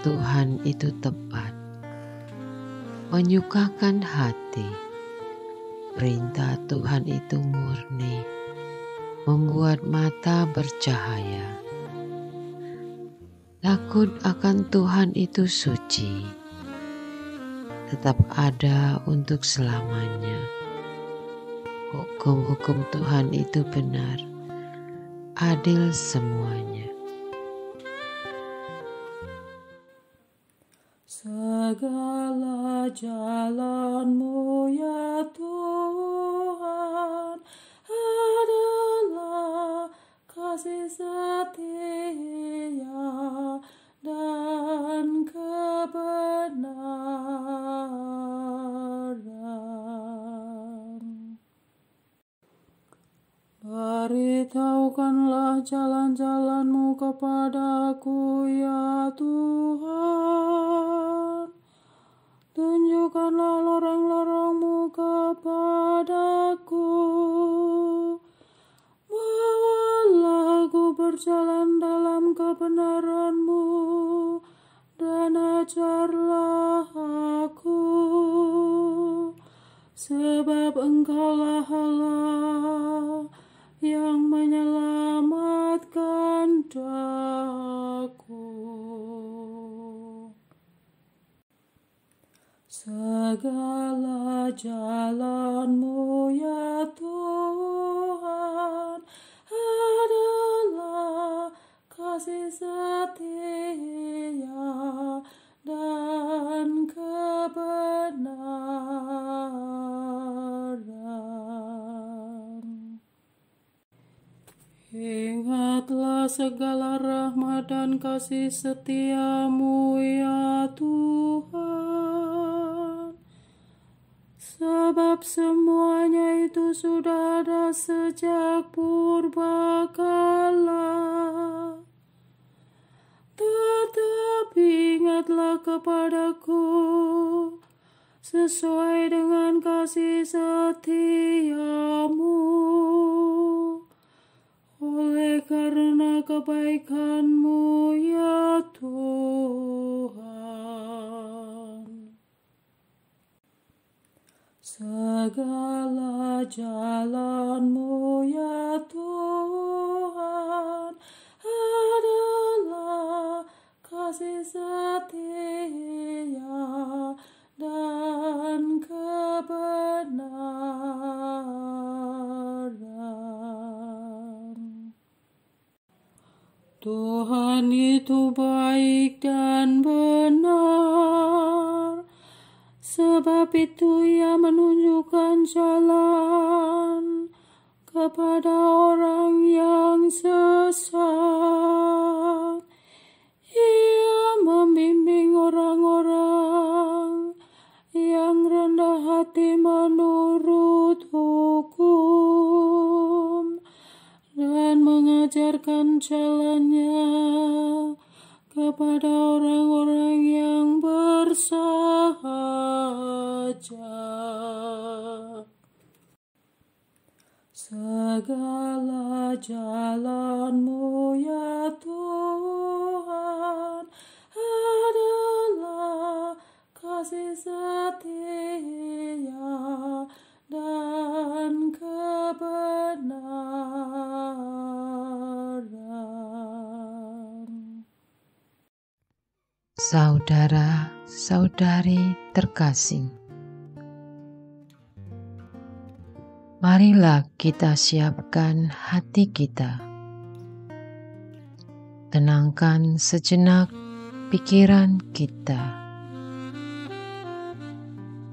Tuhan itu tepat, menyukakan hati. Perintah Tuhan itu murni, membuat mata bercahaya. Takut akan Tuhan itu suci, tetap ada untuk selamanya. Hukum-hukum Tuhan itu benar, adil semuanya. Segala jalan-Mu ya Tuhan adalah kasih setia dan kebenaran. Beritahukanlah jalan-jalan-Mu kepadaku ya Tuhan. Tunjukkanlah lorong-lorong-Mu kepadaku. Bawalah aku berjalan dalam kebenaran-Mu dan ajarlah aku. Sebab Engkaulah Allah yang menyelamatkan daku. Segala jalan-Mu ya Tuhan adalah kasih setia dan kebenaran. Ingatlah segala rahmat dan kasih setia-Mu ya Tuhan, sebab semuanya itu sudah ada sejak purbakala. Tetapi ingatlah kepadaku sesuai dengan kasih setia-Mu, oleh karena kebaikan-Mu ya Tuhan. Segala jalan-Mu ya Tuhan adalah kasih setia dan kebenaran. Tuhan itu baik dan benar, sebab itu Ia menunjukkan jalan kepada orang yang sesat. Ia membimbing orang-orang yang rendah hati menurut hukum dan mengajarkan jalannya kepada orang-orang yang bersahaja. Segala jalan-Mu ya Tuhan adalah kasih setia dan kebenaran. Saudara-saudari terkasih, marilah kita siapkan hati kita. Tenangkan sejenak pikiran kita.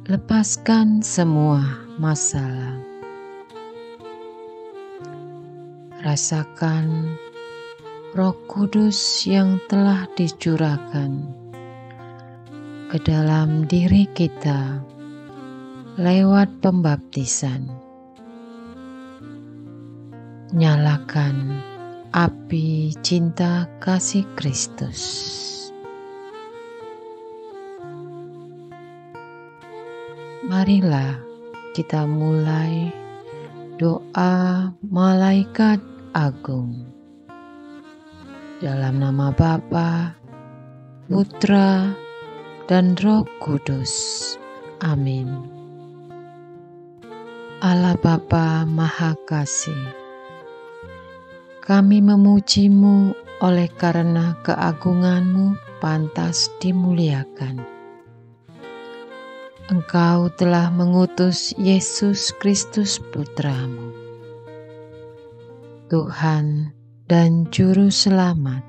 Lepaskan semua masalah. Rasakan Roh Kudus yang telah dicurahkan ke dalam diri kita lewat pembaptisan. Nyalakan api cinta kasih Kristus. Marilah kita mulai doa malaikat agung. Dalam nama Bapa Putra, dan Roh Kudus. Amin. Allah Bapa Maha Kasih, kami memuji-Mu oleh karena keagungan-Mu pantas dimuliakan. Engkau telah mengutus Yesus Kristus Putra-Mu, Tuhan dan Juru Selamat,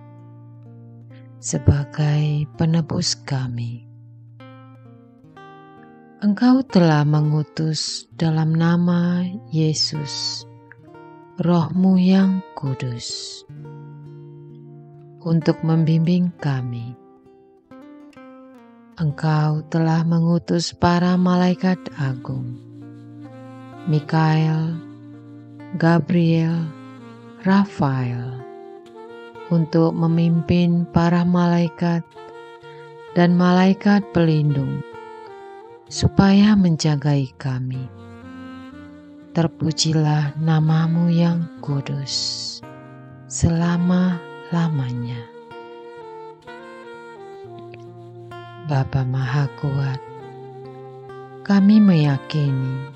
sebagai penebus kami. Engkau telah mengutus dalam nama Yesus Roh-Mu yang kudus untuk membimbing kami. Engkau telah mengutus para malaikat agung, Mikael, Gabriel, Rafael, untuk memimpin para malaikat dan malaikat pelindung supaya menjagai kami. Terpujilah nama-Mu yang kudus selama-lamanya. Bapa Maha Kuat, kami meyakini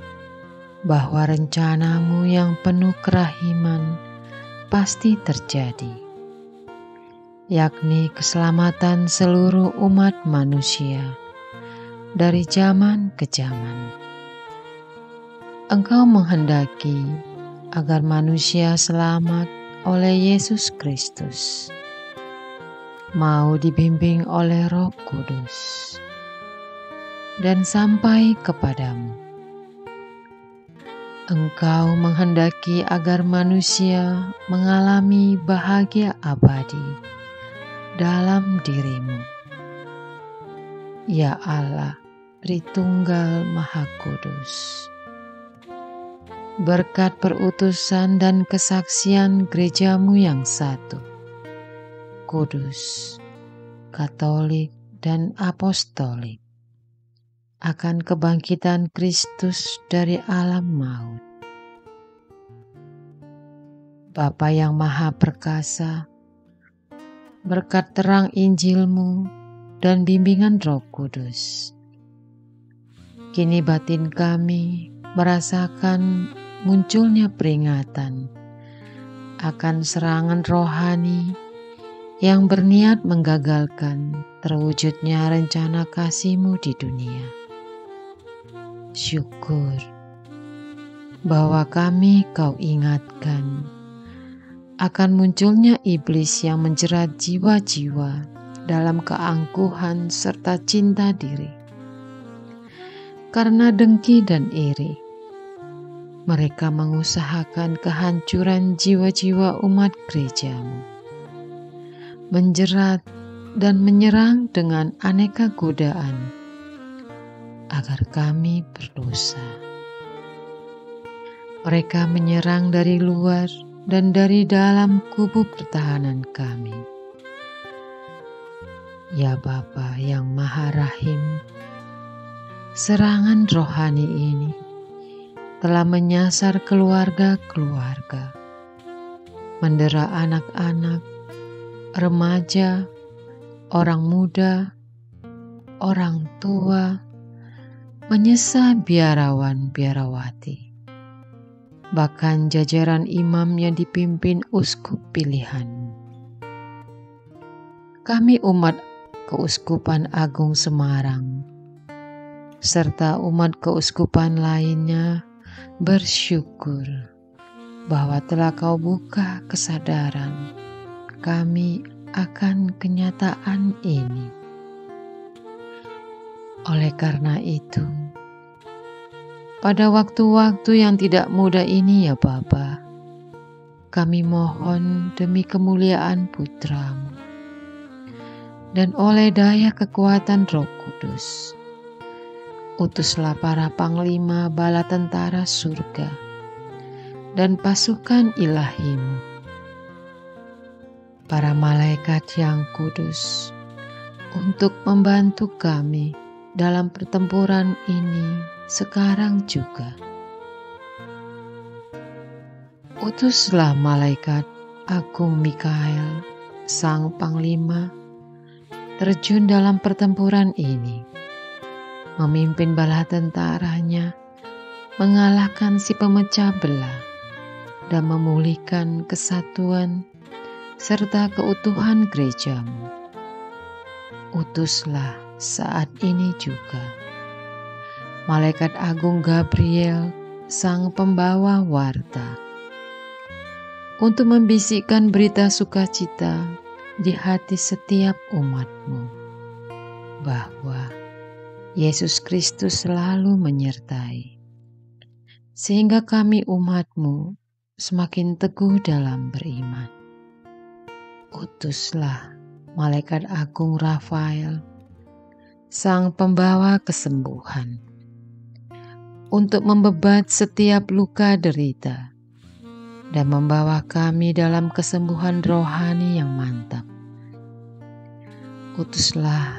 bahwa rencana-Mu yang penuh kerahiman pasti terjadi, yakni keselamatan seluruh umat manusia dari zaman ke zaman. Engkau menghendaki agar manusia selamat oleh Yesus Kristus, mau dibimbing oleh Roh Kudus, dan sampai kepadamu. Engkau menghendaki agar manusia mengalami bahagia abadi dalam diri-Mu, ya Allah, Tritunggal Maha Kudus. Berkat perutusan dan kesaksian gereja-Mu yang satu, kudus, katolik, dan apostolik, akan kebangkitan Kristus dari alam maut. Bapa yang Maha Perkasa, berkat terang Injil-Mu dan bimbingan Roh Kudus, kini batin kami merasakan munculnya peringatan akan serangan rohani yang berniat menggagalkan terwujudnya rencana kasih-Mu di dunia. Syukur bahwa kami Kau ingatkan akan munculnya iblis yang menjerat jiwa-jiwa dalam keangkuhan serta cinta diri. Karena dengki dan iri, mereka mengusahakan kehancuran jiwa-jiwa umat gereja-Mu, menjerat dan menyerang dengan aneka godaan agar kami berdosa. Mereka menyerang dari luar dan dari dalam kubu pertahanan kami. Ya Bapa yang Maha Rahim, serangan rohani ini telah menyasar keluarga-keluarga, mendera anak-anak, remaja, orang muda, orang tua, menyesal biarawan-biarawati, bahkan jajaran imam yang dipimpin uskup pilihan. Kami umat Keuskupan Agung Semarang serta umat keuskupan lainnya bersyukur bahwa telah Kau buka kesadaran kami akan kenyataan ini. Oleh karena itu, pada waktu-waktu yang tidak mudah ini ya Bapa, kami mohon demi kemuliaan Putra-Mu dan oleh daya kekuatan Roh Kudus, utuslah para panglima bala tentara surga dan pasukan ilahi-Mu, para malaikat yang kudus, untuk membantu kami dalam pertempuran ini sekarang juga. Utuslah malaikat agung Mikael, sang panglima, terjun dalam pertempuran ini, memimpin bala tentaranya, mengalahkan si pemecah belah, dan memulihkan kesatuan serta keutuhan gerejamu. Utuslah saat ini juga Malaikat Agung Gabriel, sang pembawa warta, untuk membisikkan berita sukacita di hati setiap umatmu, bahwa Yesus Kristus selalu menyertai, sehingga kami umatmu semakin teguh dalam beriman. Utuslah Malaikat Agung Rafael, sang pembawa kesembuhan, untuk membebat setiap luka derita dan membawa kami dalam kesembuhan rohani yang mantap. Utuslah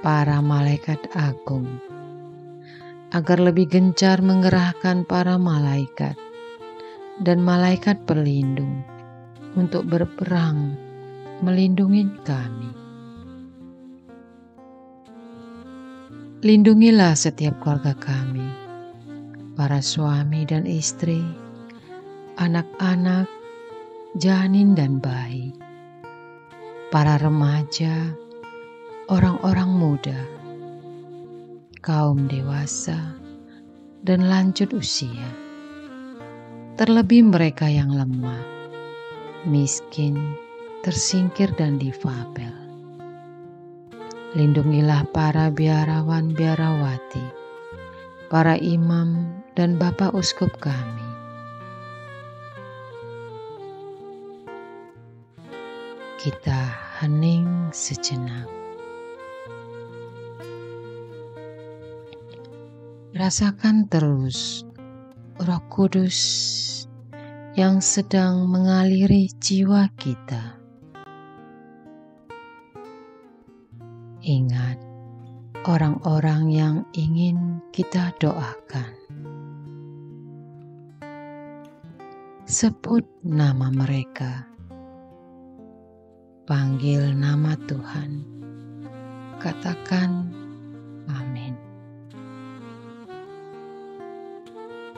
para malaikat agung agar lebih gencar mengerahkan para malaikat dan malaikat pelindung untuk berperang melindungi kami. Lindungilah setiap keluarga kami, para suami dan istri, anak-anak, janin dan bayi, para remaja, orang-orang muda, kaum dewasa, dan lanjut usia. Terlebih mereka yang lemah, miskin, tersingkir dan difabel. Lindungilah para biarawan-biarawati, para imam dan bapak uskup kami. Kita hening sejenak. Rasakan terus Roh Kudus yang sedang mengaliri jiwa kita. Ingat orang-orang yang ingin kita doakan. Sebut nama mereka. Panggil nama Tuhan. Katakan amin.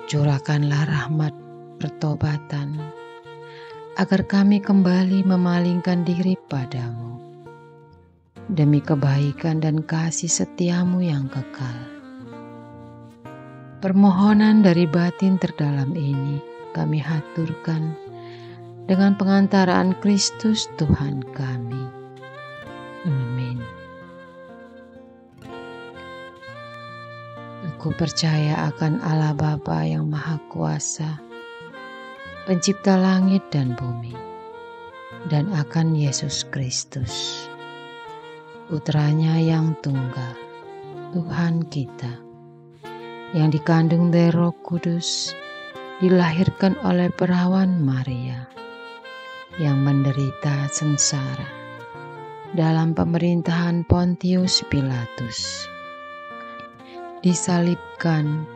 Curahkanlah rahmat pertobatan agar kami kembali memalingkan diri padamu demi kebaikan dan kasih setiamu yang kekal. Permohonan dari batin terdalam ini kami haturkan dengan pengantaraan Kristus Tuhan kami. Amin. Aku percaya akan Allah Bapa yang Maha Kuasa, Pencipta langit dan bumi, dan akan Yesus Kristus, Putranya yang tunggal, Tuhan kita, yang dikandung dari Roh Kudus, dilahirkan oleh perawan Maria, yang menderita sengsara dalam pemerintahan Pontius Pilatus, disalibkan,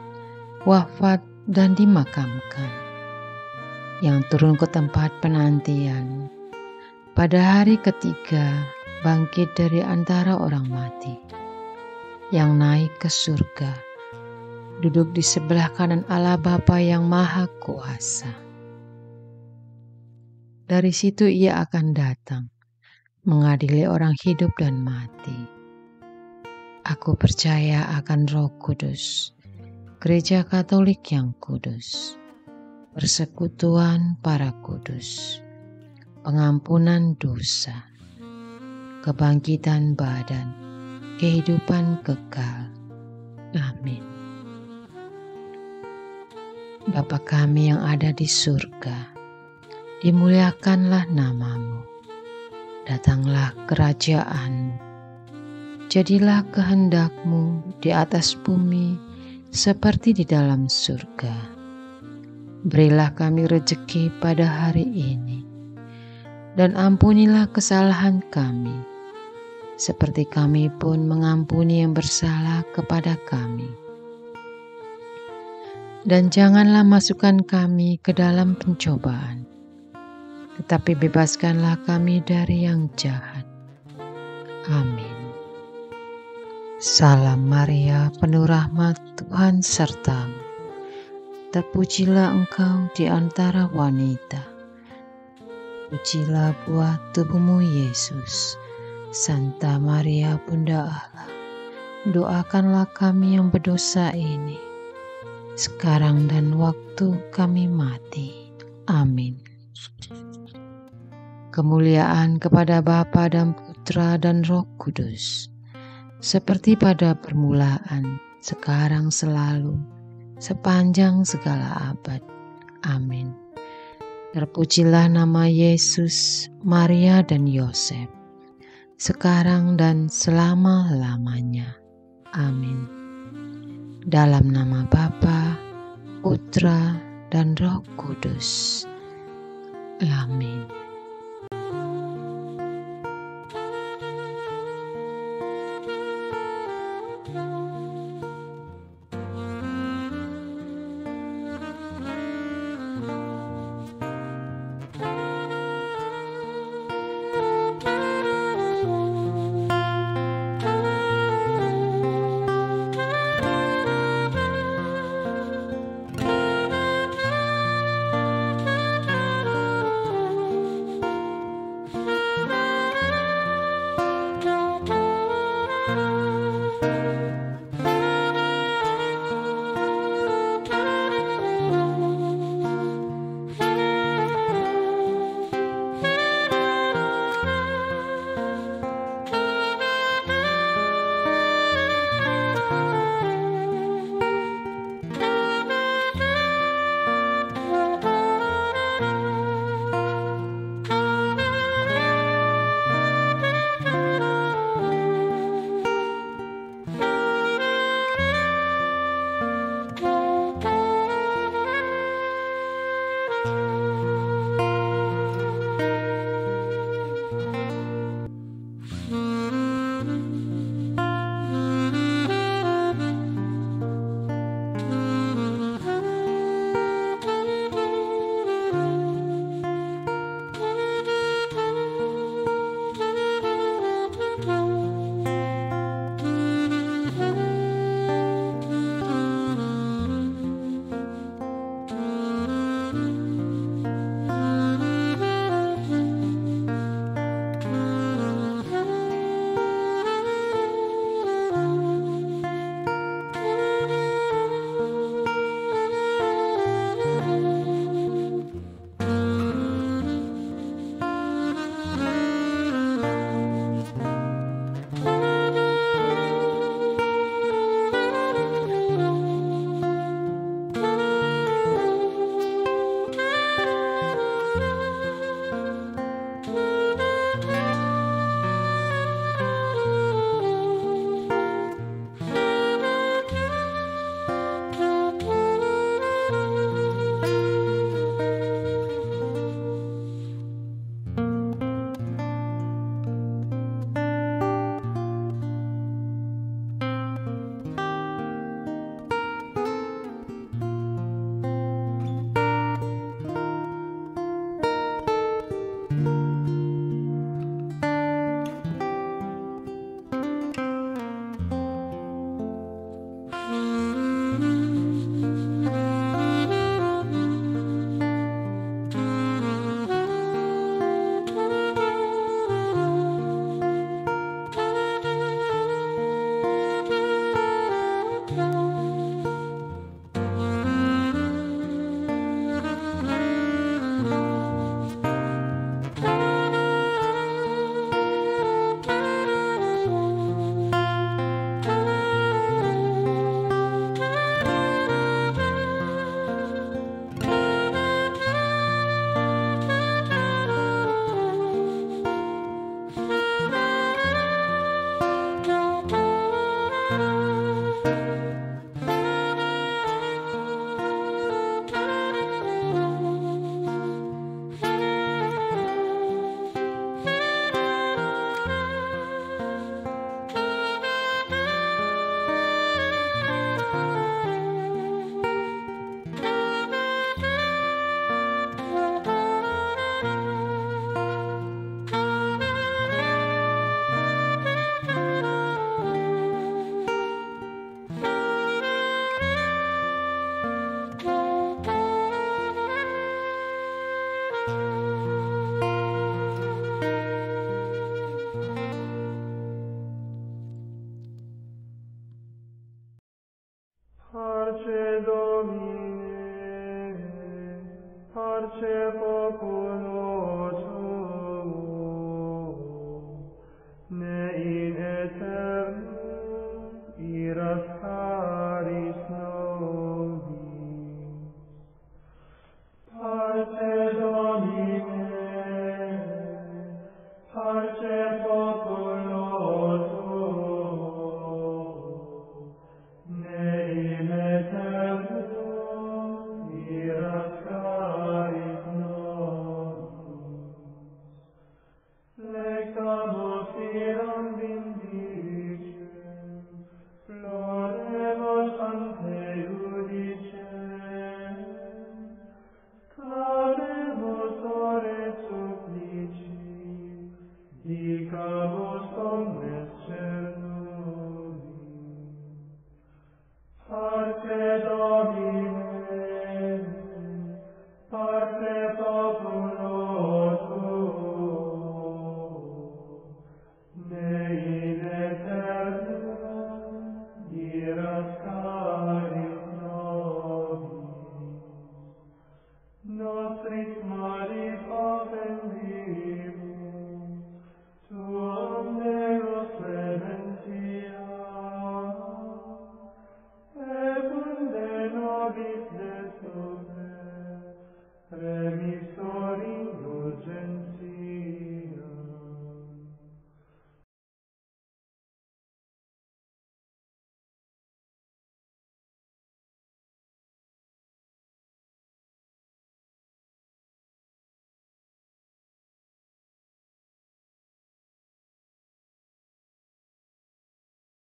wafat dan dimakamkan, yang turun ke tempat penantian, pada hari ketiga bangkit dari antara orang mati, yang naik ke surga, duduk di sebelah kanan Allah Bapa yang Maha Kuasa. Dari situ ia akan datang, mengadili orang hidup dan mati. Aku percaya akan Roh Kudus, Gereja Katolik yang kudus, persekutuan para kudus, pengampunan dosa, kebangkitan badan, kehidupan kekal. Amin. Bapa kami yang ada di surga, dimuliakanlah namamu. Datanglah kerajaanmu. Jadilah kehendakmu di atas bumi seperti di dalam surga. Berilah kami rejeki pada hari ini, dan ampunilah kesalahan kami, seperti kami pun mengampuni yang bersalah kepada kami. Dan janganlah masukkan kami ke dalam pencobaan, tetapi bebaskanlah kami dari yang jahat. Amin. Salam Maria, penuh rahmat, Tuhan sertamu. Terpujilah engkau di antara wanita. Pujilah buah tubuhmu Yesus. Santa Maria Bunda Allah, doakanlah kami yang berdosa ini, sekarang dan waktu kami mati. Amin. Kemuliaan kepada Bapa dan Putra dan Roh Kudus, seperti pada permulaan, sekarang selalu, sepanjang segala abad. Amin. Terpujilah nama Yesus, Maria dan Yosef, sekarang dan selama-lamanya. Amin. Dalam nama Bapa, Putra, dan Roh Kudus. Amin.